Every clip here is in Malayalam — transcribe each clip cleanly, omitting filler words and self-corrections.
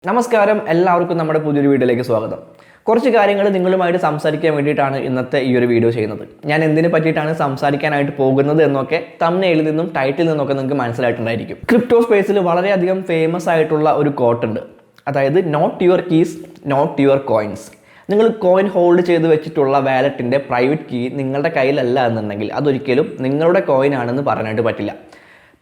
നമസ്കാരം, എല്ലാവർക്കും നമ്മുടെ പുതിയൊരു വീഡിയോയിലേക്ക് സ്വാഗതം. കുറച്ച് കാര്യങ്ങൾ നിങ്ങളുമായിട്ട് സംസാരിക്കാൻ വേണ്ടിയിട്ടാണ് ഇന്നത്തെ ഈ ഒരു വീഡിയോ ചെയ്യുന്നത്. ഞാൻ എന്തിനെ പറ്റിയിട്ടാണ് സംസാരിക്കാനായിട്ട് പോകുന്നത് എന്നൊക്കെ തംബ്നെയിലിൽ നിന്നും ടൈറ്റിൽ നിന്നൊക്കെ നിങ്ങൾക്ക് മനസ്സിലായിട്ടുണ്ടായിരിക്കും. ക്രിപ്റ്റോ സ്പേസിൽ വളരെയധികം ഫേമസ് ആയിട്ടുള്ള ഒരു കോട്ട് ഉണ്ട്. അതായത് not your keys, not your coins. നിങ്ങൾ കോയിൻ ഹോൾഡ് ചെയ്ത് വെച്ചിട്ടുള്ള വാലറ്റിൻ്റെ പ്രൈവറ്റ് കീ നിങ്ങളുടെ കയ്യിലല്ല എന്നുണ്ടെങ്കിൽ അതൊരിക്കലും നിങ്ങളുടെ കോയിൻ ആണെന്ന് പറയാനായിട്ട് പറ്റില്ല.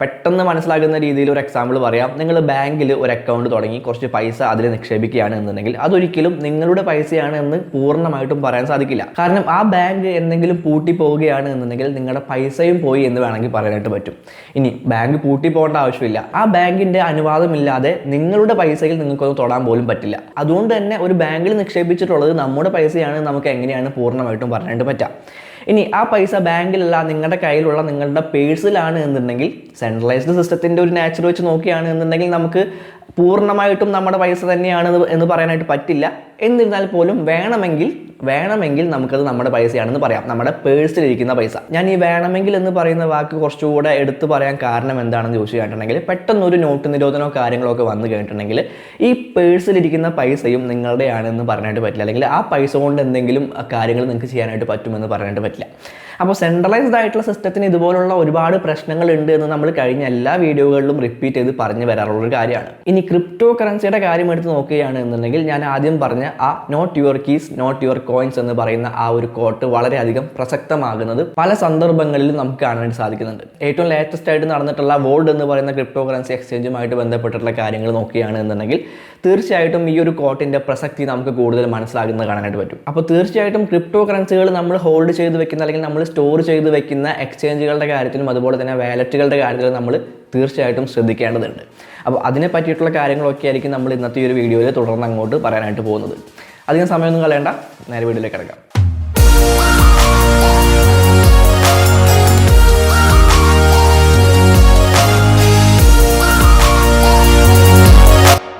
പെട്ടെന്ന് മനസ്സിലാകുന്ന രീതിയിൽ ഒരു എക്സാമ്പിൾ പറയാം. നിങ്ങൾ ബാങ്കിൽ ഒരു അക്കൗണ്ട് തുടങ്ങി കുറച്ച് പൈസ അതിൽ നിക്ഷേപിക്കുകയാണ് എന്നുണ്ടെങ്കിൽ അതൊരിക്കലും നിങ്ങളുടെ പൈസയാണ് എന്ന് പൂർണ്ണമായിട്ടും പറയാൻ സാധിക്കില്ല. കാരണം ആ ബാങ്ക് എന്തെങ്കിലും പൂട്ടി പോവുകയാണ് എന്നുണ്ടെങ്കിൽ നിങ്ങളുടെ പൈസയും പോയി എന്ന് വേണമെങ്കിൽ പറയാനായിട്ട് പറ്റും. ഇനി ബാങ്ക് പൂട്ടി പോകേണ്ട ആവശ്യമില്ല. ആ ബാങ്കിൻ്റെ അനുവാദമില്ലാതെ നിങ്ങളുടെ പൈസയിൽ നിങ്ങൾക്കൊന്നും തൊടാൻ പോലും പറ്റില്ല. അതുകൊണ്ട് തന്നെ ഒരു ബാങ്കിൽ നിക്ഷേപിച്ചിട്ടുള്ളത് നമ്മുടെ പൈസയാണ് നമുക്ക് എങ്ങനെയാണ് പൂർണ്ണമായിട്ടും പറയാനായിട്ട് പറ്റുക. ഇനി ആ പൈസ ബാങ്കിലല്ല നിങ്ങളുടെ കയ്യിലുള്ള നിങ്ങളുടെ പേഴ്സിലാണ് എന്നുണ്ടെങ്കിൽ സെൻട്രലൈസ്ഡ് സിസ്റ്റത്തിൻ്റെ ഒരു നാച്ചർ വെച്ച് നോക്കുകയാണ് എന്നുണ്ടെങ്കിൽ നമുക്ക് പൂർണ്ണമായിട്ടും നമ്മുടെ പൈസ തന്നെയാണ് എന്ന് പറയാനായിട്ട് പറ്റില്ല. എന്നിരുന്നാൽ പോലും വേണമെങ്കിൽ നമുക്കത് നമ്മുടെ പൈസയാണെന്ന് പറയാം, നമ്മുടെ പേഴ്സിലിരിക്കുന്ന പൈസ. ഞാൻ ഈ വേണമെങ്കിൽ എന്ന് പറയുന്ന വാക്ക് കുറച്ചുകൂടെ എടുത്തു പറയാൻ കാരണം എന്താണെന്ന് ചോദിച്ചു കഴിഞ്ഞിട്ടുണ്ടെങ്കിൽ പെട്ടെന്നൊരു നോട്ട് നിരോധനമോ കാര്യങ്ങളോ ഒക്കെ വന്നു കഴിഞ്ഞിട്ടുണ്ടെങ്കിൽ ഈ പേഴ്സിലിരിക്കുന്ന പൈസയും നിങ്ങളുടെയാണെന്ന് പറയാനായിട്ട് പറ്റില്ല, അല്ലെങ്കിൽ ആ പൈസ കൊണ്ട് എന്തെങ്കിലും കാര്യങ്ങൾ നിങ്ങൾക്ക് ചെയ്യാനായിട്ട് പറ്റുമെന്ന് പറയാനായിട്ട് പറ്റില്ല. അപ്പോൾ സെൻട്രലൈസ്ഡ് ആയിട്ടുള്ള സിസ്റ്റത്തിന് ഇതുപോലുള്ള ഒരുപാട് പ്രശ്നങ്ങളുണ്ട് എന്ന് നമ്മൾ കഴിഞ്ഞ എല്ലാ വീഡിയോകളിലും റിപ്പീറ്റ് ചെയ്ത് പറഞ്ഞു വരാറുള്ളൊരു കാര്യമാണ്. ഇനി ക്രിപ്റ്റോ കറൻസിയുടെ കാര്യം എടുത്ത് നോക്കുകയാണ് എന്നുണ്ടെങ്കിൽ ഞാൻ ആദ്യം പറഞ്ഞ ആ not your keys not your coins എന്ന് പറയുന്ന ആ ഒരു കോട്ട് വളരെയധികം പ്രസക്തമാകുന്നത് പല സന്ദർഭങ്ങളിലും നമുക്ക് കാണാനായിട്ട് സാധിക്കുന്നുണ്ട്. ഏറ്റവും ലേറ്റസ്റ്റ് ആയിട്ട് നടന്നിട്ടുള്ള വോൾഡ് എന്ന് പറയുന്ന ക്രിപ്റ്റോ കറൻസി എക്സ്ചേഞ്ചുമായിട്ട് ബന്ധപ്പെട്ടിട്ടുള്ള കാര്യങ്ങൾ നോക്കുകയാണ് എന്നുണ്ടെങ്കിൽ തീർച്ചയായിട്ടും ഈ ഒരു കോട്ടിൻ്റെ പ്രസക്തി നമുക്ക് കൂടുതൽ മനസ്സിലാകുന്നത് കാണാനായിട്ട് പറ്റും. അപ്പോൾ തീർച്ചയായിട്ടും ക്രിപ്റ്റോ കറൻസികൾ നമ്മൾ ഹോൾഡ് ചെയ്ത് വെക്കുന്ന അല്ലെങ്കിൽ നമ്മൾ സ്റ്റോർ ചെയ്ത് വെക്കുന്ന എക്സ്ചേഞ്ചുകളുടെ കാര്യത്തിലും അതുപോലെ തന്നെ വാലറ്റുകളുടെ കാര്യത്തിലും നമ്മൾ തീർച്ചയായിട്ടും ശ്രദ്ധിക്കേണ്ടതുണ്ട്. അപ്പോൾ അതിനെ പറ്റിയിട്ടുള്ള കാര്യങ്ങളൊക്കെ ആയിരിക്കും നമ്മൾ ഇന്നത്തെ ഈ ഒരു വീഡിയോയിൽ തുടർന്ന് അങ്ങോട്ട് പറയാനായിട്ട് പോകുന്നത്. അധികം സമയമൊന്നും കളയണ്ട, നേരെ വീഡിയോയിലേക്ക് കിടക്കാം.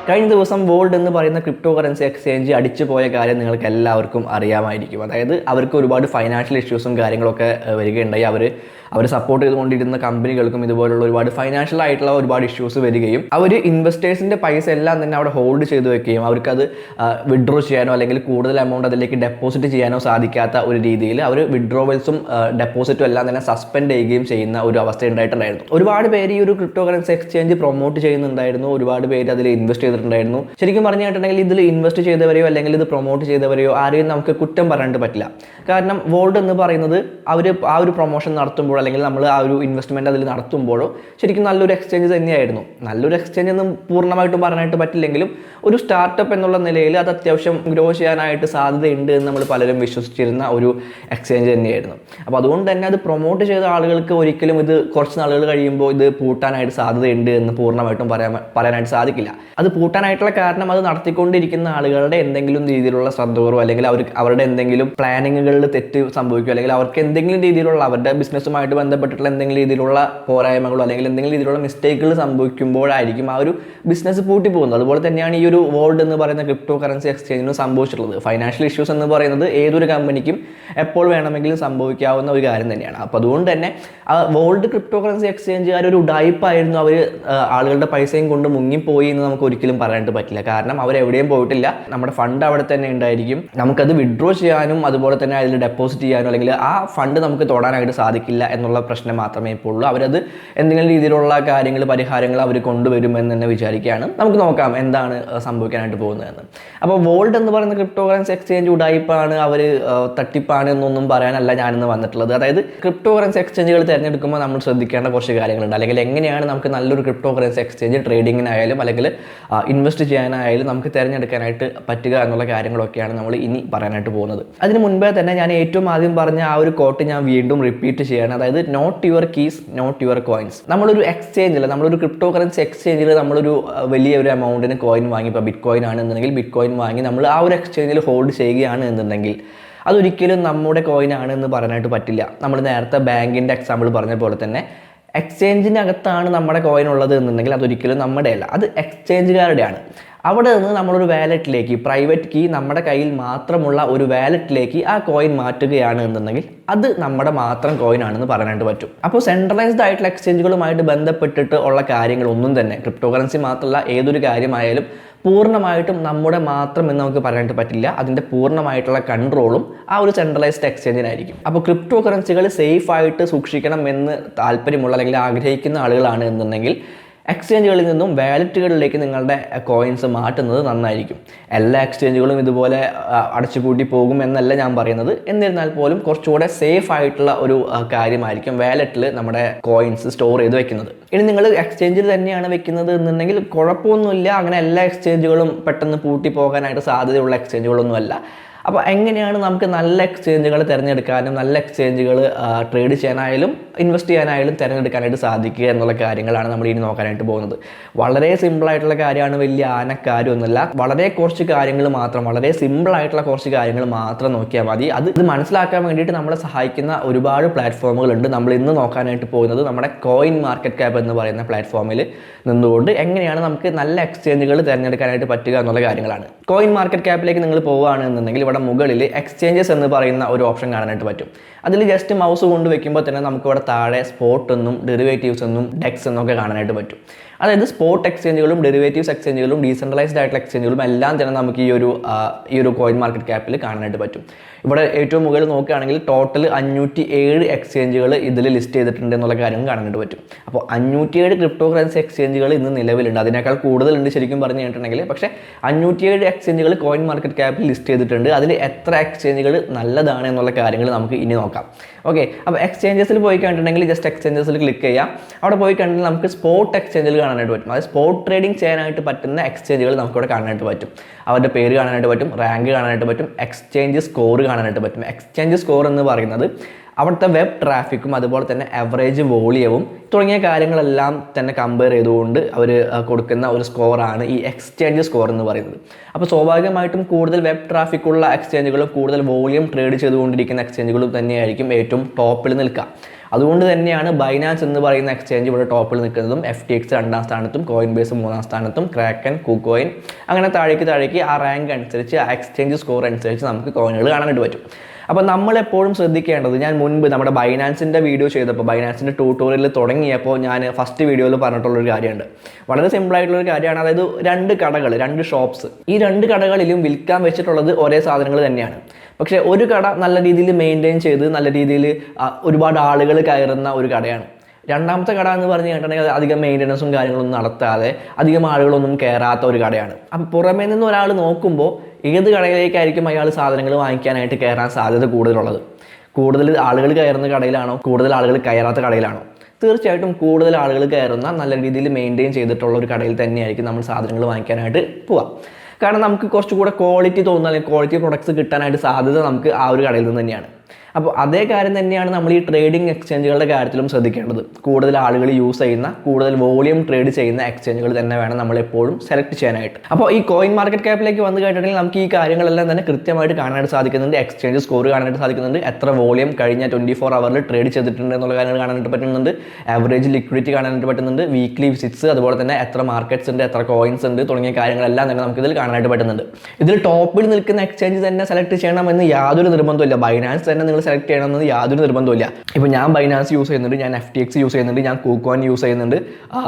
കഴിഞ്ഞ ദിവസം വോൾഡ് എന്ന് പറയുന്ന ക്രിപ്റ്റോ കറൻസി എക്സ്ചേഞ്ച് അടിച്ചു പോയ കാര്യം നിങ്ങൾക്ക് എല്ലാവർക്കും അറിയാമായിരിക്കും. അതായത് അവർക്ക് ഒരുപാട് ഫൈനാൻഷ്യൽ ഇഷ്യൂസും കാര്യങ്ങളൊക്കെ വരികയുണ്ടായി. അവർ സപ്പോർട്ട് ചെയ്തുകൊണ്ടിരുന്ന കമ്പനികൾക്കും ഇതുപോലുള്ള ഒരുപാട് ഫൈനാൻഷ്യൽ ആയിട്ടുള്ള ഒരുപാട് ഇഷ്യൂസ് വരികയും അവർ ഇൻവെസ്റ്റേഴ്സിൻ്റെ പൈസ എല്ലാം തന്നെ അവിടെ ഹോൾഡ് ചെയ്ത് വെക്കുകയും അവർക്കത് വിഡ്രോ ചെയ്യാനോ അല്ലെങ്കിൽ കൂടുതൽ എമൗണ്ട് അതിലേക്ക് ഡെപ്പോസിറ്റ് ചെയ്യാനോ സാധിക്കാത്ത ഒരു രീതിയിൽ അവർ വിഡ്രോവൽസും ഡെപ്പോസിറ്റും എല്ലാം തന്നെ സസ്പെൻഡ് ചെയ്യുകയും ചെയ്യുന്ന ഒരു അവസ്ഥ ഉണ്ടായിട്ടുണ്ടായിരുന്നു. ഒരുപാട് പേര് ഈ ഒരു ക്രിപ്റ്റോ കറൻസി എക്സ്ചേഞ്ച് പ്രൊമോട്ട് ചെയ്യുന്നുണ്ടായിരുന്നു, ഒരുപാട് പേര് അതിൽ ഇൻവെസ്റ്റ് ചെയ്തിട്ടുണ്ടായിരുന്നു. ശരിക്കും പറഞ്ഞിട്ടുണ്ടെങ്കിൽ ഇതിൽ ഇൻവെസ്റ്റ് ചെയ്തവരെയോ അല്ലെങ്കിൽ ഇത് പ്രൊമോട്ട് ചെയ്തവരെയോ ആരെയും നമുക്ക് കുറ്റം പറയാനായിട്ട് പറ്റില്ല. കാരണം വോൾഡ് എന്ന് പറയുന്നത് അവർ ആ ഒരു പ്രൊമോഷൻ നടത്തുമ്പോൾ അല്ലെങ്കിൽ നമ്മൾ ആ ഒരു ഇൻവെസ്റ്റ്മെൻറ്റ് അതിൽ നടത്തുമ്പോഴോ ശരിക്കും നല്ലൊരു എക്സ്ചേഞ്ച് തന്നെയായിരുന്നു. നല്ലൊരു എക്സ്ചേഞ്ച് ഒന്നും പൂർണ്ണമായിട്ടും പറയാനായിട്ട് പറ്റില്ലെങ്കിലും ഒരു സ്റ്റാർട്ടപ്പ് എന്നുള്ള നിലയിൽ അത് അത്യാവശ്യം ഗ്രോ ചെയ്യാനായിട്ട് സാധ്യതയുണ്ട് എന്ന് നമ്മൾ പലരും വിശ്വസിച്ചിരുന്ന ഒരു എക്സ്ചേഞ്ച് തന്നെയായിരുന്നു. അപ്പോൾ അതുകൊണ്ട് തന്നെ അത് പ്രൊമോട്ട് ചെയ്ത ആളുകൾക്ക് ഒരിക്കലും ഇത് കുറച്ച് നാളുകൾ കഴിയുമ്പോൾ ഇത് പൂട്ടാനായിട്ട് സാധ്യതയുണ്ട് എന്ന് പൂർണ്ണമായിട്ടും പറയാനായിട്ട് സാധിക്കില്ല. അത് പൂട്ടാനായിട്ടുള്ള കാരണം അത് നടത്തിക്കൊണ്ടിരിക്കുന്ന ആളുകളുടെ എന്തെങ്കിലും രീതിയിലുള്ള ശ്രദ്ധ അല്ലെങ്കിൽ അവരുടെ എന്തെങ്കിലും പ്ലാനിങ്ങുകളിൽ തെറ്റ് സംഭവിക്കുക അല്ലെങ്കിൽ അവർക്ക് എന്തെങ്കിലും രീതിയിലുള്ള അവരുടെ ബിസിനസ്സുമായിട്ട് ബന്ധപ്പെട്ടിട്ടുള്ള എന്തെങ്കിലും രീതിയിലുള്ള പോരായ്മകളോ അല്ലെങ്കിൽ എന്തെങ്കിലും രീതിയിലുള്ള മിസ്റ്റേക്കുകൾ സംഭവിക്കുമ്പോഴായിരിക്കും ആ ഒരു ബിസിനസ് പൂട്ടി പോകുന്നത്. അതുപോലെ തന്നെയാണ് ഈ ഒരു വോൾഡ് എന്ന് പറയുന്ന ക്രിപ്റ്റോ കറൻസി എക്സ്ചേഞ്ചിന് സംഭവിച്ചിട്ടുള്ളത്. ഫൈനാൻഷ്യൽ ഇഷ്യൂസ് എന്ന് പറയുന്നത് ഏതൊരു കമ്പനിക്കും എപ്പോൾ വേണമെങ്കിലും സംഭവിക്കാവുന്ന ഒരു കാര്യം തന്നെയാണ്. അപ്പോൾ അതുകൊണ്ട് തന്നെ ആ വോൾഡ് ക്രിപ്റ്റോ കറൻസി എക്സ്ചേഞ്ചുകാർ ഒരു ഉഡായിപ്പായിരുന്നു. അവർ ആളുകളുടെ പൈസയും കൊണ്ട് മുങ്ങിപ്പോയി എന്ന് നമുക്ക് ഒരിക്കലും പറയാനായിട്ട് പറ്റില്ല. കാരണം അവരെവിടെയും പോയിട്ടില്ല, നമ്മുടെ ഫണ്ട് അവിടെ തന്നെ ഉണ്ടായിരിക്കും. നമുക്കത് വിഡ്രോ ചെയ്യാനും അതുപോലെ തന്നെ അതിൽ ഡെപ്പോസിറ്റ് ചെയ്യാനും അല്ലെങ്കിൽ ആ ഫണ്ട് നമുക്ക് തൊടാനായിട്ട് സാധിക്കില്ല എന്നുള്ള പ്രശ്നം മാത്രമേ ഇപ്പോൾ ഉള്ളൂ. അവരത് എന്തെങ്കിലും രീതിയിലുള്ള കാര്യങ്ങൾ പരിഹാരങ്ങൾ അവർ കൊണ്ടുവരുമെന്ന് തന്നെ വിചാരിക്കുകയാണ്. നമുക്ക് നോക്കാം എന്താണ് സംഭവിക്കാനായിട്ട് പോകുന്നതെന്ന്. അപ്പോൾ വോൾഡ് എന്ന് പറയുന്ന ക്രിപ്റ്റോ കറൻസി എക്സ്ചേഞ്ച് ഉഡായിപ്പാണ്, അവർ തട്ടിപ്പാണ് എന്നൊന്നും പറയാനല്ല ഞാനിന്ന് വന്നിട്ടുള്ളത്. അതായത് ക്രിപ്റ്റോ കറൻസി എക്സ്ചേഞ്ചുകൾ തിരഞ്ഞെടുക്കുമ്പോൾ നമ്മൾ ശ്രദ്ധിക്കേണ്ട കുറച്ച് കാര്യങ്ങളുണ്ട്. അല്ലെങ്കിൽ എങ്ങനെയാണ് നമുക്ക് നല്ലൊരു ക്രിപ്റ്റോ കറൻസി എക്സ്ചേഞ്ച് ട്രേഡിങ്ങിനായാലും അല്ലെങ്കിൽ ഇൻവെസ്റ്റ് ചെയ്യാനായാലും നമുക്ക് തിരഞ്ഞെടുക്കാനായിട്ട് പറ്റുക എന്നുള്ള കാര്യങ്ങളൊക്കെയാണ് നമ്മൾ ഇനി പറയാനായിട്ട് പോകുന്നത്. അതിന് മുൻപേ തന്നെ ഞാൻ ഏറ്റവും ആദ്യം പറഞ്ഞ ആ ഒരു കോട്ട് ഞാൻ വീണ്ടും റിപ്പീറ്റ് ചെയ്യാണ്. അതായത് not your keys not your coins. നമ്മളൊരു എക്സ്ചേഞ്ചിൽ നമ്മളൊരു ക്രിപ്റ്റോ കറൻസി എക്സ്ചേഞ്ചിൽ നമ്മളൊരു വലിയ ഒരു എമൗണ്ടിന് കോയിൻ വാങ്ങി, ഇപ്പോൾ ബിറ്റ് കോയിൻ ആണെന്നുണ്ടെങ്കിൽ ബിറ്റ് കോയിൻ വാങ്ങി നമ്മൾ ആ ഒരു എക്സ്ചേഞ്ചിൽ ഹോൾഡ് ചെയ്യുകയാണ് എന്നുണ്ടെങ്കിൽ അതൊരിക്കലും നമ്മുടെ കോയിനാണ് എന്ന് പറയാനായിട്ട് പറ്റില്ല. നമ്മൾ നേരത്തെ ബാങ്കിൻ്റെ എക്സാമ്പിൾ പറഞ്ഞ പോലെ തന്നെ എക്സ്ചേഞ്ചിനകത്താണ് നമ്മുടെ കോയിൻ ഉള്ളത് എന്നുണ്ടെങ്കിൽ അതൊരിക്കലും നമ്മുടെ അല്ല, അത് എക്സ്ചേഞ്ചുകാരുടെയാണ്. അവിടെ നിന്ന് നമ്മളൊരു വാലറ്റിലേക്ക് പ്രൈവറ്റ് കീ നമ്മുടെ കയ്യിൽ മാത്രമുള്ള ഒരു വാലറ്റിലേക്ക് ആ കോയിൻ മാറ്റുകയാണ് എന്നുണ്ടെങ്കിൽ അത് നമ്മുടെ മാത്രം കോയിൻ ആണെന്ന് പറയാനായിട്ട് പറ്റും. അപ്പോൾ സെൻട്രലൈസ്ഡ് ആയിട്ടുള്ള എക്സ്ചേഞ്ചുകളുമായിട്ട് ബന്ധപ്പെട്ടിട്ട് ഉള്ള കാര്യങ്ങളൊന്നും തന്നെ ക്രിപ്റ്റോ കറൻസി മാത്രമല്ല ഏതൊരു കാര്യമായാലും പൂർണ്ണമായിട്ടും നമ്മുടെ മാത്രം എന്ന് നമുക്ക് പറയാനായിട്ട് പറ്റില്ല. അതിൻ്റെ പൂർണ്ണമായിട്ടുള്ള കൺട്രോളും ആ ഒരു സെൻട്രലൈസ്ഡ് എക്സ്ചേഞ്ചിനായിരിക്കും. അപ്പോൾ ക്രിപ്റ്റോ കറൻസികൾ സേഫ് ആയിട്ട് സൂക്ഷിക്കണം എന്ന് താല്പര്യമുള്ള അല്ലെങ്കിൽ ആഗ്രഹിക്കുന്ന ആളുകളാണ് എന്നുണ്ടെങ്കിൽ എക്സ്ചേഞ്ചുകളിൽ നിന്നും വാലറ്റുകളിലേക്ക് നിങ്ങളുടെ കോയിൻസ് മാറ്റുന്നത് നന്നായിരിക്കും. എല്ലാ എക്സ്ചേഞ്ചുകളും ഇതുപോലെ അടച്ചുപൂട്ടി പോകും എന്നല്ല ഞാൻ പറയുന്നത്. എന്നിരുന്നാൽ പോലും കുറച്ചുകൂടെ സേഫ് ആയിട്ടുള്ള ഒരു കാര്യമായിരിക്കും വാലറ്റിൽ നമ്മുടെ കോയിൻസ് സ്റ്റോർ ചെയ്ത് വെക്കുന്നത്. ഇനി നിങ്ങൾ എക്സ്ചേഞ്ചിൽ തന്നെയാണ് വെക്കുന്നത് എന്നുണ്ടെങ്കിൽ കുഴപ്പമൊന്നുമില്ല. അങ്ങനെ എല്ലാ എക്സ്ചേഞ്ചുകളും പെട്ടെന്ന് പൂട്ടി പോകാനായിട്ട് സാധ്യതയുള്ള എക്സ്ചേഞ്ചുകളൊന്നുമല്ല. അപ്പോൾ എങ്ങനെയാണ് നമുക്ക് നല്ല എക്സ്ചേഞ്ചുകൾ തിരഞ്ഞെടുക്കാനും നല്ല എക്സ്ചേഞ്ചുകൾ ട്രേഡ് ചെയ്യാനായാലും ഇൻവെസ്റ്റ് ചെയ്യാനായാലും തിരഞ്ഞെടുക്കാനായിട്ട് സാധിക്കുക എന്നുള്ള കാര്യങ്ങളാണ് നമ്മൾ ഇനി നോക്കാനായിട്ട് പോകുന്നത്. വളരെ സിമ്പിളായിട്ടുള്ള കാര്യമാണ്, വലിയ ആനക്കാര്യമൊന്നുമല്ല. വളരെ കുറച്ച് കാര്യങ്ങൾ മാത്രം, വളരെ സിമ്പിളായിട്ടുള്ള കുറച്ച് കാര്യങ്ങൾ മാത്രം നോക്കിയാൽ മതി. ഇത് മനസ്സിലാക്കാൻ വേണ്ടിയിട്ട് നമ്മളെ സഹായിക്കുന്ന ഒരുപാട് പ്ലാറ്റ്ഫോമുകളുണ്ട്. നമ്മൾ ഇന്ന് നോക്കാനായിട്ട് പോകുന്നത് നമ്മുടെ കോയിൻ മാർക്കറ്റ് ക്യാപ്പ് എന്ന് പറയുന്ന പ്ലാറ്റ്ഫോമിൽ നിന്നുകൊണ്ട് എങ്ങനെയാണ് നമുക്ക് നല്ല എക്സ്ചേഞ്ചുകൾ തിരഞ്ഞെടുക്കാനായിട്ട് പറ്റുക എന്നുള്ള കാര്യങ്ങളാണ്. കോയിൻ മാർക്കറ്റ് ക്യാപ്പിലേക്ക് നിങ്ങൾ പോവുകയാണെന്നുണ്ടെങ്കിൽ ഇവിടെ മുകളിൽ എക്സ്ചേഞ്ചസ് എന്ന് പറയുന്ന ഒരു ഓപ്ഷൻ കാണാനായിട്ട് പറ്റും. അതിൽ ജസ്റ്റ് മൗസ് കൊണ്ട് വെക്കുമ്പോൾ തന്നെ നമുക്ക് ഇവിടെ താഴെ സ്പോട്ട് എന്നും ഡെറിവേറ്റീവ്സ് എന്നും ഡെക്സ് എന്നൊക്കെ കാണാനായിട്ട് പറ്റും. അതായത് സ്പോട്ട് എക്സ്ചേഞ്ചുകളും ഡെറിവേറ്റീവ്സ് എക്സ്ചേഞ്ചുകളും ഡീസെൻട്രലൈസ്ഡ് ആയിട്ടുള്ള എക്സ്ചേഞ്ചുകളും എല്ലാം തന്നെ നമുക്ക് ഈ ഒരു കോയിൻ മാർക്കറ്റ് ക്യാപ്പിൽ കാണാനായിട്ട് പറ്റും. ഇവിടെ ഏറ്റവും മുകളിൽ നോക്കുകയാണെങ്കിൽ ടോട്ടൽ 507 എക്സ്ചേഞ്ചുകൾ ഇതിൽ ലിസ്റ്റ് ചെയ്തിട്ടുണ്ട് എന്നുള്ള കാര്യം കാണാനായിട്ട് പറ്റും. അപ്പോൾ 507 ക്രിപ്റ്റോ കറൻസി എക്സ്ചേഞ്ചുകൾ ഇന്ന് നിലവിലുണ്ട്. അതിനേക്കാൾ കൂടുതലുണ്ട് ശരിക്കും പറഞ്ഞു കഴിഞ്ഞിട്ടുണ്ടെങ്കിൽ. പക്ഷേ 507 എക്സ്ചേഞ്ചുകൾ കോയിൻ മാർക്കറ്റ് ക്യാപ്പിൽ ലിസ്റ്റ് ചെയ്തിട്ടുണ്ട്. അതിൽ എത്ര എക്സ്ചേഞ്ചുകൾ നല്ലതാണ് എന്നുള്ള കാര്യങ്ങൾ നമുക്ക് ഇനി നോക്കാം. ഓക്കെ, അപ്പോൾ എക്സ്ചേഞ്ചസിൽ പോയി കണ്ടിട്ടുണ്ടെങ്കിൽ ജസ്റ്റ് എക്സ്ചേഞ്ചസിൽ ക്ലിക്ക് ചെയ്യാം. അവിടെ പോയി കണ്ടിട്ട് നമുക്ക് സ്പോട്ട് എക്സ്ചേഞ്ചിൽ കാണാനായിട്ട് പറ്റും. അതായത് സ്പോട്ട് ട്രേഡിംഗ് ചെയ്യാനായിട്ട് പറ്റുന്ന എക്സ്ചേഞ്ചുകൾ നമുക്കിവിടെ കാണാനായിട്ട് പറ്റും. അവരുടെ പേര് കാണാനായിട്ട് പറ്റും, റാങ്ക് കാണാനായിട്ട് പറ്റും, എക്സ്ചേഞ്ച് സ്കോർ കാണാനായിട്ട് പറ്റും. എക്സ്ചേഞ്ച് സ്കോർ എന്ന് പറയുന്നത് അവിടുത്തെ വെബ് ട്രാഫിക്കും അതുപോലെ തന്നെ അവറേജ് വോളിയവും തുടങ്ങിയ കാര്യങ്ങളെല്ലാം തന്നെ കമ്പയർ ചെയ്തുകൊണ്ട് അവർ കൊടുക്കുന്ന ഒരു സ്കോറാണ് ഈ എക്സ്ചേഞ്ച് സ്കോർ എന്ന് പറയുന്നത്. അപ്പോൾ സ്വാഭാവികമായിട്ടും കൂടുതൽ വെബ് ട്രാഫിക്കുള്ള എക്സ്ചേഞ്ചുകളും കൂടുതൽ വോളിയം ട്രേഡ് ചെയ്തുകൊണ്ടിരിക്കുന്ന എക്സ്ചേഞ്ചുകളും തന്നെയായിരിക്കും ഏറ്റവും ടോപ്പിൽ നിൽക്കുക. അതുകൊണ്ട് തന്നെയാണ് ബൈനാൻസ് എന്ന് പറയുന്ന എക്സ്ചേഞ്ച് ഇവിടെ ടോപ്പിൽ നിൽക്കുന്നതും FTX 2ാം സ്ഥാനത്തും കോയിൻ ബേസ് 3ാം സ്ഥാനത്തും ക്രാക്കൻ, കുക്കോയിൻ അങ്ങനെ താഴേക്ക് ആ റാങ്ക് അനുസരിച്ച് ആ എക്സ്ചേഞ്ച് സ്കോർ അനുസരിച്ച് നമുക്ക് കോയിനുകൾ കാണാനായിട്ട് പറ്റും. അപ്പോൾ നമ്മളെപ്പോഴും ശ്രദ്ധിക്കേണ്ടത്, ഞാൻ മുൻപ് നമ്മുടെ ബൈനാൻസിൻ്റെ വീഡിയോ ചെയ്തപ്പോൾ ബൈനാൻസിൻ്റെ ട്യൂട്ടോറിയൽ തുടങ്ങിയപ്പോൾ ഞാൻ ഫസ്റ്റ് വീഡിയോയിൽ പറഞ്ഞിട്ടുള്ളൊരു കാര്യമുണ്ട്. വളരെ സിമ്പിളായിട്ടുള്ളൊരു കാര്യമാണ്. അതായത് 2 ഷോപ്സ്, ഈ 2 കടകളിലും വിൽക്കാൻ വെച്ചിട്ടുള്ളത് ഒരേ സാധനങ്ങൾ തന്നെയാണ്. പക്ഷേ ഒരു കട നല്ല രീതിയിൽ മെയിൻറ്റെയിൻ ചെയ്ത് നല്ല രീതിയിൽ ഒരുപാട് ആളുകൾ കയറുന്ന ഒരു കടയാണ്. രണ്ടാമത്തെ കട എന്ന് പറഞ്ഞു കഴിഞ്ഞിട്ടുണ്ടെങ്കിൽ അധികം മെയിൻ്റനൻസും കാര്യങ്ങളൊന്നും നടത്താതെ അധികം ആളുകളൊന്നും കയറാത്ത ഒരു കടയാണ്. അപ്പോൾ പുറമേ നിന്ന് ഒരാൾ നോക്കുമ്പോൾ ഏത് കടയിലേക്കായിരിക്കും അയാൾ സാധനങ്ങൾ വാങ്ങിക്കാനായിട്ട് കയറാൻ സാധ്യത കൂടുതലുള്ളത്? കൂടുതൽ ആളുകൾ കയറുന്ന കടയിലാണോ, കൂടുതൽ ആളുകൾ കയറാത്ത കടയിലാണോ? തീർച്ചയായിട്ടും കൂടുതൽ ആളുകൾ കയറുന്ന നല്ല രീതിയിൽ മെയിൻറ്റെയിൻ ചെയ്തിട്ടുള്ള ഒരു കടയിൽ തന്നെയായിരിക്കും നമ്മൾ സാധനങ്ങൾ വാങ്ങിക്കാനായിട്ട് പോവുക. കാരണം നമുക്ക് കുറച്ചുകൂടെ ക്വാളിറ്റി തോന്നുന്ന അല്ലെങ്കിൽ ക്വാളിറ്റി പ്രൊഡക്ട്സ് കിട്ടാനായിട്ട് സാധ്യത നമുക്ക് ആ ഒരു കടയിൽ നിന്ന് തന്നെയാണ്. അപ്പോൾ അതേ കാര്യം തന്നെയാണ് നമ്മൾ ഈ ട്രേഡിംഗ് എക്സ്ചേഞ്ചുകളുടെ കാര്യത്തിലും ശ്രദ്ധിക്കേണ്ടത്. കൂടുതൽ ആളുകൾ യൂസ് ചെയ്യുന്ന, കൂടുതൽ വോളിയം ട്രേഡ് ചെയ്യുന്ന എക്സ്ചേഞ്ചുകൾ തന്നെ വേണം നമ്മൾ എപ്പോഴും സെലക്ട് ചെയ്യാനായിട്ട്. അപ്പോൾ ഈ കോയിൻ മാർക്കറ്റ് ക്യാപ്പിലേക്ക് വന്ന് കഴിഞ്ഞിട്ടുണ്ടെങ്കിൽ നമുക്ക് ഈ കാര്യങ്ങളെല്ലാം തന്നെ കൃത്യമായിട്ട് കാണാനായിട്ട് സാധിക്കുന്നുണ്ട്. എക്സ്ചേഞ്ച് സ്കോർ കാണാനായിട്ട് സാധിക്കുന്നുണ്ട്, എത്ര വോളിയം കഴിഞ്ഞ 24 ഹവറിൽ ട്രേഡ് ചെയ്തിട്ടുണ്ട് എന്നുള്ള കാര്യങ്ങൾ കാണാനായിട്ട് പറ്റുന്നുണ്ട്, ആവറേജ് ലിക്വിഡിറ്റി കാണാനായിട്ട് പറ്റുന്നുണ്ട്, വീക്ക്ലി വിസിറ്റ്സ്, അതുപോലെ തന്നെ എത്ര മാർക്കറ്റ്സ് ഉണ്ട്, എത്ര കോയിൻസ് ഉണ്ട് തുടങ്ങിയ കാര്യങ്ങളെല്ലാം തന്നെ നമുക്കിതിൽ കാണാനായിട്ട് പറ്റുന്നുണ്ട്. ഇതിൽ ടോപ്പിൽ നിൽക്കുന്ന എക്സ്ചേഞ്ച് തന്നെ സെലക്ട് ചെയ്യണമെന്ന് യാതൊരു നിർബന്ധമില്ല. ബൈനാൻസ് തന്നെ നിങ്ങൾ സെലക്ട് ചെയ്യണമെന്ന് യാതൊരു നിർബന്ധമില്ല. ഇപ്പോൾ ഞാൻ ബൈനാൻസ് യൂസ് ചെയ്യുന്നുണ്ട്, ഞാൻ FTX യൂസ് ചെയ്യുന്നുണ്ട്, ഞാൻ കുക്കോയിൻ യൂസ് ചെയ്യുന്നുണ്ട്,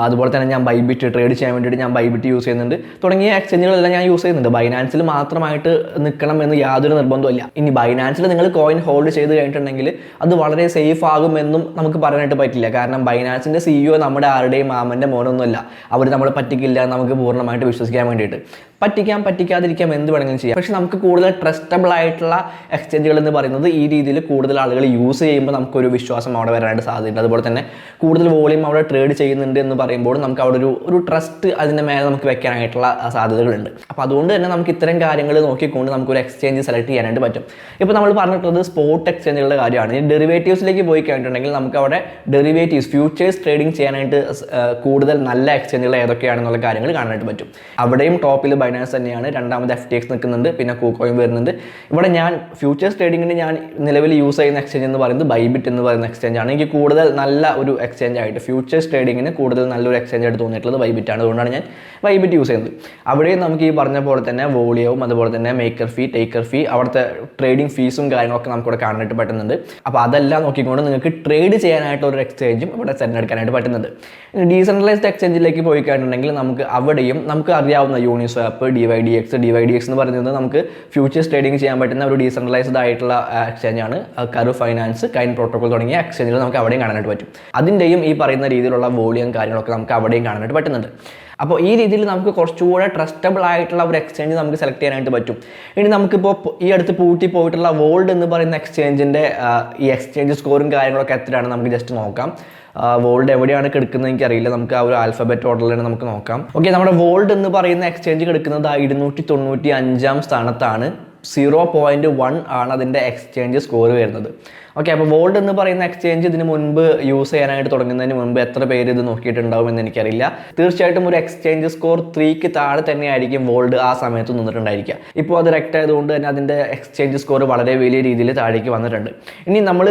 അതുപോലെ തന്നെ ഞാൻ ബൈബിറ്റ് ട്രേഡ് ചെയ്യാൻ വേണ്ടിയിട്ട് ഞാൻ ബൈബിറ്റ് യൂസ് ചെയ്യുന്നുണ്ട്, തുടങ്ങിയ എക്സ്ചേഞ്ചുകളെല്ലാം ഞാൻ യൂസ് ചെയ്യുന്നുണ്ട്. ബൈനാൻസിൽ മാത്രമായിട്ട് നിൽക്കണം എന്ന് യാതൊരു നിർബന്ധമില്ല. ഇനി ബൈനാൻസിൽ നിങ്ങൾ കോയിൻ ഹോൾഡ് ചെയ്ത് കഴിഞ്ഞിട്ടുണ്ടെങ്കിൽ അത് വളരെ സേഫ് ആകുമെന്നും നമുക്ക് പറയാനായിട്ട് പറ്റില്ല. കാരണം ബൈനാൻസിൻ്റെ CEO നമ്മുടെ ആരുടെയും മാമൻ്റെ മോനൊന്നുമല്ല. അവർ നമ്മളെ പറ്റിക്കില്ല നമുക്ക് പൂർണ്ണമായിട്ട് വിശ്വസിക്കാൻ വേണ്ടിയിട്ട്. പറ്റിക്കാതിരിക്കാം, എന്ത് വേണമെങ്കിലും ചെയ്യാം. പക്ഷെ നമുക്ക് കൂടുതൽ ട്രസ്റ്റബിൾ ആയിട്ടുള്ള എക്സ്ചേഞ്ചുകൾ എന്ന് പറയുന്നത് ഈ രീതിയിൽ കൂടുതൽ ആളുകൾ യൂസ് ചെയ്യുമ്പോൾ നമുക്കൊരു വിശ്വാസം അവിടെ വരാനായിട്ട് സാധ്യതയുണ്ട്. അതുപോലെ തന്നെ കൂടുതൽ വോളിയം അവിടെ ട്രേഡ് ചെയ്യുന്നുണ്ട് എന്ന് പറയുമ്പോൾ നമുക്ക് അവിടെ ഒരു ട്രസ്റ്റ് അതിൻ്റെ മേലെ നമുക്ക് വെക്കാനായിട്ടുള്ള സാധ്യതകളുണ്ട്. അപ്പോൾ അതുകൊണ്ട് തന്നെ നമുക്ക് ഇത്തരം കാര്യങ്ങൾ നോക്കിക്കൊണ്ട് നമുക്കൊരു എക്സ്ചേഞ്ച് സെലക്ട് ചെയ്യാനായിട്ട് പറ്റും. ഇപ്പോൾ നമ്മൾ പറഞ്ഞിട്ടുള്ളത് സ്പോട്ട് എക്സ്ചേഞ്ചുകളുടെ കാര്യമാണ്. ഈ ഡെറിവേറ്റീവ്സിലേക്ക് പോയി കഴിഞ്ഞിട്ടുണ്ടെങ്കിൽ നമുക്ക് അവിടെ ഡെറിവേറ്റീവ്സ് ഫ്യൂച്ചേഴ്സ് ട്രേഡിംഗ് ചെയ്യാനായിട്ട് കൂടുതൽ നല്ല എക്സ്ചേഞ്ചുകൾ ഏതൊക്കെയാണെന്നുള്ള കാര്യങ്ങൾ കാണാനായിട്ട് പറ്റും. അവിടെയും ടോപ്പിൽ ബൈനാൻസ് തന്നെയാണ്, രണ്ടാമത് FTX നിൽക്കുന്നുണ്ട്, പിന്നെ കുക്കോയിൻ വരുന്നുണ്ട്. ഇവിടെ ഞാൻ ഫ്യൂച്ചേഴ്സ് ട്രേഡിങ്ങിന് ഞാൻ നിലവിൽ യൂസ് ചെയ്യുന്ന എക്സ്ചേഞ്ച് എന്ന് പറയുന്നത് ബൈബിറ്റ് എന്ന് പറയുന്ന എക്സ്ചേഞ്ച് ആണ്. എനിക്ക് കൂടുതൽ നല്ല ഒരു എക്സ്ചേഞ്ച് ആയിട്ട് ഫ്യൂച്ചേഴ്സ് ട്രേഡിങ്ങിന് കൂടുതൽ നല്ലൊരു എക്സ്ചേഞ്ച് ആയിട്ട് തോന്നിയിട്ടുള്ളത് ബൈബിറ്റ് ആണ്. അതുകൊണ്ടാണ് ഞാൻ ബൈബിറ്റ് യൂസ് ചെയ്യുന്നത്. അവിടെയും നമുക്ക് ഈ പറഞ്ഞ പോലെ തന്നെ വോളിയവും അതുപോലെ തന്നെ മേക്കർ ഫീ, ടേക്കർ ഫീ, അവിടുത്തെ ട്രേഡിംഗ് ഫീസും കാര്യങ്ങളൊക്കെ നമുക്കിവിടെ കാണാനായിട്ട് പറ്റുന്നുണ്ട്. അപ്പോൾ അതെല്ലാം നോക്കിക്കൊണ്ട് നിങ്ങൾക്ക് ട്രേഡ് ചെയ്യാനായിട്ട് ഒരു എക്സ്ചേഞ്ചും ഇവിടെ തിരഞ്ഞെടുക്കാനായിട്ട് പറ്റുന്നുണ്ട്. ഡീസെൻട്രലൈസ്ഡ് എക്സ്ചേഞ്ചിലേക്ക് പോയി കഴിഞ്ഞിട്ടുണ്ടെങ്കിൽ നമുക്ക് അവിടെയും നമുക്ക് അറിയാവുന്ന യൂണിസ്വാപ്പ്, സ്വാപ്പ്, DYDX എന്ന് പറയുന്നത് നമുക്ക് ഫ്യൂച്ചേഴ്സ് ട്രേഡിംഗ് ചെയ്യാൻ പറ്റുന്ന ഒരു ഡീസെൻട്രലൈസ്ഡ് ആയിട്ടുള്ള എക്സ്ചേഞ്ച് ആണ്. കർവ് ഫൈനാൻസ്, കൈൻ പ്രോട്ടോകോൾ തുടങ്ങിയ എക്സ്ചേഞ്ചുകൾ നമുക്ക് അവിടെയും കാണാനായിട്ട് പറ്റും. അതിൻ്റെയും ഈ പറയുന്ന രീതിയിലുള്ള വോളിയം കാര്യങ്ങളൊക്കെ നമുക്ക് അവിടെയും കാണാനായിട്ട് പറ്റുന്നുണ്ട്. അപ്പോൾ ഈ രീതിയിൽ നമുക്ക് കുറച്ചുകൂടെ ട്രസ്റ്റബിൾ ആയിട്ടുള്ള ഒരു എക്സ്ചേഞ്ച് നമുക്ക് സെലക്ട് ചെയ്യാനായിട്ട് പറ്റും. ഇനി നമുക്കിപ്പോൾ ഈ അടുത്ത് പൂട്ടി പോയിട്ടുള്ള വോൾഡ് എന്ന് പറയുന്ന എക്സ്ചേഞ്ചിൻ്റെ ഈ എക്സ്ചേഞ്ച് സ്കോറും കാര്യങ്ങളൊക്കെ എത്രയാണ് നമുക്ക് ജസ്റ്റ് നോക്കാം. വോൾഡ് എവിടെയാണ് കിടക്കുന്നത് എനിക്കറിയില്ല, നമുക്ക് ആ ഒരു ആൽഫബറ്റ് ഓർഡറിൽ തന്നെ നമുക്ക് നോക്കാം. ഓക്കെ, നമ്മുടെ വോൾഡ് എന്ന് പറയുന്ന എക്സ്ചേഞ്ച് കിടക്കുന്നത് 295-ാം സ്ഥാനത്താണ്. 0.1 ആണ് അതിൻ്റെ എക്സ്ചേഞ്ച് സ്കോർ വരുന്നത്. ഓക്കെ, അപ്പോൾ വോൾഡ് എന്ന് പറയുന്ന എക്സ്ചേഞ്ച് ഇതിന് മുൻപ് യൂസ് ചെയ്യാനായിട്ട് തുടങ്ങുന്നതിന് മുൻപ് എത്ര പേര് ഇത് നോക്കിയിട്ടുണ്ടാവും എന്ന് എനിക്കറിയില്ല. തീർച്ചയായിട്ടും ഒരു എക്സ്ചേഞ്ച് സ്കോർ 3ക്ക് താഴെ തന്നെയായിരിക്കും വോൾഡ് ആ സമയത്ത് നിന്നിട്ടുണ്ടായിരിക്കുക. ഇപ്പോൾ അത് റെക്റ്റ് ആയതുകൊണ്ട് തന്നെ അതിൻ്റെ എക്സ്ചേഞ്ച് സ്കോർ വളരെ വലിയ രീതിയിൽ താഴേക്ക് വന്നിട്ടുണ്ട്. ഇനി നമ്മൾ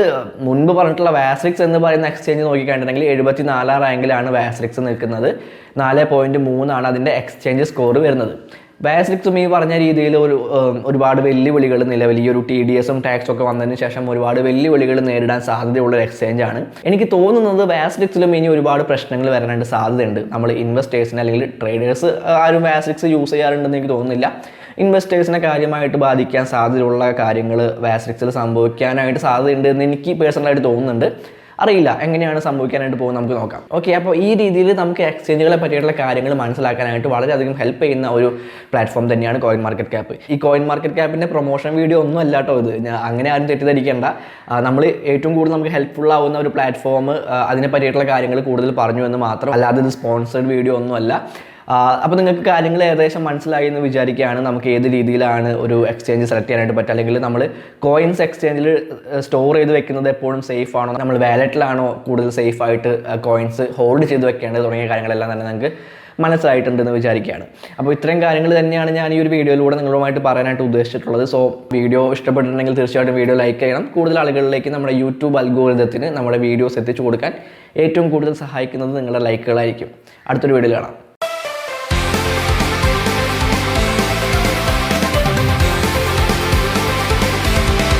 മുൻപ് പറഞ്ഞിട്ടുള്ള വാസ്ട്രിക്സ് എന്ന് പറയുന്ന എക്സ്ചേഞ്ച് നോക്കിക്കഴിഞ്ഞിട്ടുണ്ടെങ്കിൽ 74 റാങ്കിലാണ് വാസ്ട്രിക്സ് നിൽക്കുന്നത്. 4.3 ആണ് അതിൻ്റെ എക്സ്ചേഞ്ച് സ്കോർ വരുന്നത്. വാസ്ട്രിക്സും ഈ പറഞ്ഞ രീതിയിൽ ഒരുപാട് വെല്ലുവിളികൾ നിലവിൽ ഈ ഒരു TDSും ടാക്സും ഒക്കെ വന്നതിന് ശേഷം ഒരുപാട് വെല്ലുവിളികൾ നേരിടാൻ സാധ്യതയുള്ള ഒരു എക്സ്ചേഞ്ച് ആണ്. എനിക്ക് തോന്നുന്നത് വാസ്ട്രിക്സിലും ഇനി ഒരുപാട് പ്രശ്നങ്ങൾ വരാനായിട്ട് സാധ്യതയുണ്ട്. നമ്മൾ ഇൻവെസ്റ്റേഴ്സിന് അല്ലെങ്കിൽ ട്രേഡേഴ്സ് ആരും വാസ്ട്രിക്സ് യൂസ് ചെയ്യാറുണ്ടെന്ന് എനിക്ക് തോന്നുന്നില്ല. ഇൻവെസ്റ്റേഴ്സിനെ കാര്യമായിട്ട് ബാധിക്കാൻ സാധ്യതയുള്ള കാര്യങ്ങൾ വാസ്ട്രിക്സിൽ സംഭവിക്കാനായിട്ട് സാധ്യതയുണ്ട് എന്ന് എനിക്ക് പേഴ്സണലായിട്ട് തോന്നുന്നുണ്ട്. അറിയില്ല എങ്ങനെയാണ് സംഭവിക്കാനായിട്ട് പോകുന്നത്, നമുക്ക് നോക്കാം. ഓക്കെ, അപ്പോൾ ഈ രീതിയിൽ നമുക്ക് എക്സ്ചേഞ്ചുകളെ പറ്റിയിട്ടുള്ള കാര്യങ്ങൾ മനസ്സിലാക്കാനായിട്ട് വളരെയധികം ഹെൽപ്പ് ചെയ്യുന്ന ഒരു പ്ലാറ്റ്ഫോം തന്നെയാണ് കോയിൻ മാർക്കറ്റ് ക്യാപ്പ്. ഈ കോയിൻ മാർക്കറ്റ് ക്യാപ്പിൻ്റെ പ്രൊമോഷൻ വീഡിയോ ഒന്നും അല്ല കേട്ടോ ഇത്. അങ്ങനെ ആരും തെറ്റിദ്ധരിക്കേണ്ട. നമ്മൾ ഏറ്റവും കൂടുതൽ നമുക്ക് ഹെൽപ്ഫുൾ ആവുന്ന ഒരു പ്ലാറ്റ്ഫോം അതിനെ പറ്റിയിട്ടുള്ള കാര്യങ്ങൾ കൂടുതൽ പറഞ്ഞു എന്ന് മാത്രം, അല്ലാതെ ഇത് സ്പോൺസേഡ് വീഡിയോ ഒന്നുമല്ല. അപ്പോൾ നിങ്ങൾക്ക് കാര്യങ്ങൾ ഏകദേശം മനസ്സിലായി എന്ന് വിചാരിക്കുകയാണ്. നമുക്ക് ഏത് രീതിയിലാണ് ഒരു എക്സ്ചേഞ്ച് സെലക്ട് ചെയ്യാനായിട്ട് പറ്റുക, അല്ലെങ്കിൽ നമ്മൾ കോയിൻസ് എക്സ്ചേഞ്ചിൽ സ്റ്റോർ ചെയ്ത് വെക്കുന്നത് എപ്പോഴും സേഫ് ആണോ, നമ്മൾ വാലറ്റിലാണോ കൂടുതൽ സേഫ് ആയിട്ട് കോയിൻസ് ഹോൾഡ് ചെയ്ത് വെക്കേണ്ടത് തുടങ്ങിയ കാര്യങ്ങളെല്ലാം തന്നെ നിങ്ങൾക്ക് മനസ്സിലായിട്ടുണ്ടെന്ന് വിചാരിക്കുകയാണ്. അപ്പോൾ ഇത്രയും കാര്യങ്ങൾ തന്നെയാണ് ഞാൻ ഈ ഒരു വീഡിയോയിലൂടെ നിങ്ങളുമായിട്ട് പറയാനായിട്ട് ഉദ്ദേശിച്ചിട്ടുള്ളത്. സോ വീഡിയോ ഇഷ്ടപ്പെട്ടിട്ടുണ്ടെങ്കിൽ തീർച്ചയായിട്ടും വീഡിയോ ലൈക്ക് ചെയ്യണം. കൂടുതൽ ആളുകളിലേക്ക് നമ്മുടെ യൂട്യൂബ് അൽഗോരിതത്തിന് നമ്മുടെ വീഡിയോസ് എത്തിച്ചു കൊടുക്കാൻ ഏറ്റവും കൂടുതൽ സഹായിക്കുന്നത് നിങ്ങളുടെ ലൈക്കുകളായിരിക്കും. അടുത്തൊരു വീഡിയോയിൽ കാണാം.